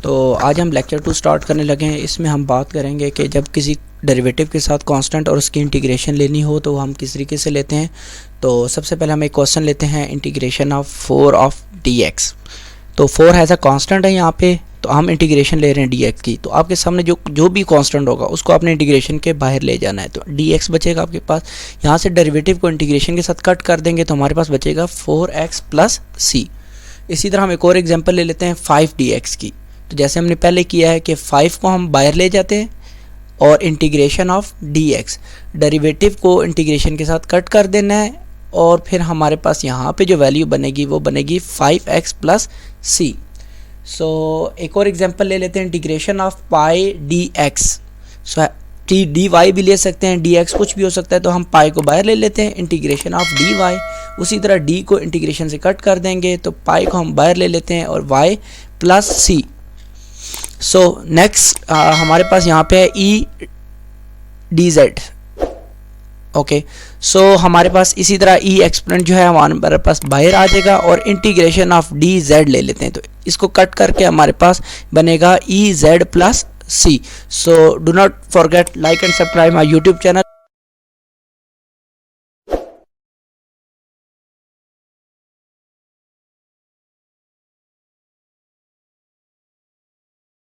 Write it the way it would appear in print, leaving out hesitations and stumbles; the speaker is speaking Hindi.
तो आज हम लेक्चर 2 स्टार्ट करने लगे हैं। इसमें हम बात करेंगे कि जब किसी डेरिवेटिव के साथ कांस्टेंट और उसकी इंटीग्रेशन लेनी हो तो हम किस तरीके से लेते हैं। तो सबसे पहले हम एक क्वेश्चन लेते हैं, इंटीग्रेशन ऑफ 4 ऑफ dx। तो 4 एज अ कांस्टेंट है यहाँ पे, तो हम इंटीग्रेशन ले रहे हैं dx की। तो आपके सामने जो भी कांस्टेंट होगा उसको आपने इंटीग्रेशन के बाहर ले जाना है। तो dx बचेगा आपके पास, यहाँ से डेरिवेटिव को इंटीग्रेशन के साथ कट कर देंगे तो हमारे पास बचेगा 4x प्लस c। इसी तरह हम एक और एग्जांपल ले लेते हैं 5dx की। तो जैसे हमने पहले किया है कि 5 को हम बाहर ले जाते हैं और इंटीग्रेशन ऑफ dx, डेरिवेटिव को इंटीग्रेशन के साथ कट कर देना है और फिर हमारे पास यहाँ पे जो वैल्यू बनेगी वो बनेगी 5x प्लस c। सो एक और एग्जांपल ले लेते हैं, integration of pi dx। So dy भी ले सकते हैं, dx कुछ भी हो सकता है। तो हम पाई को बाहर ले लेते हैं, इंटीग्रेशन ऑफ dy। उसी तरह d को इंटीग्रेशन से कट कर देंगे तो पाई को हम बाहर ले लेते हैं और y plus c। So next हमारे पास यहाँ पे है e dz। ओके, सो हमारे पास इसी तरह e एक्सपोनेंट जो है हमारे पास बाहर आ जाएगा और इंटीग्रेशन ऑफ dz ले लेते हैं। तो इसको कट करके हमारे पास बनेगा ez plus c। So do not forget like and subscribe my YouTube channel.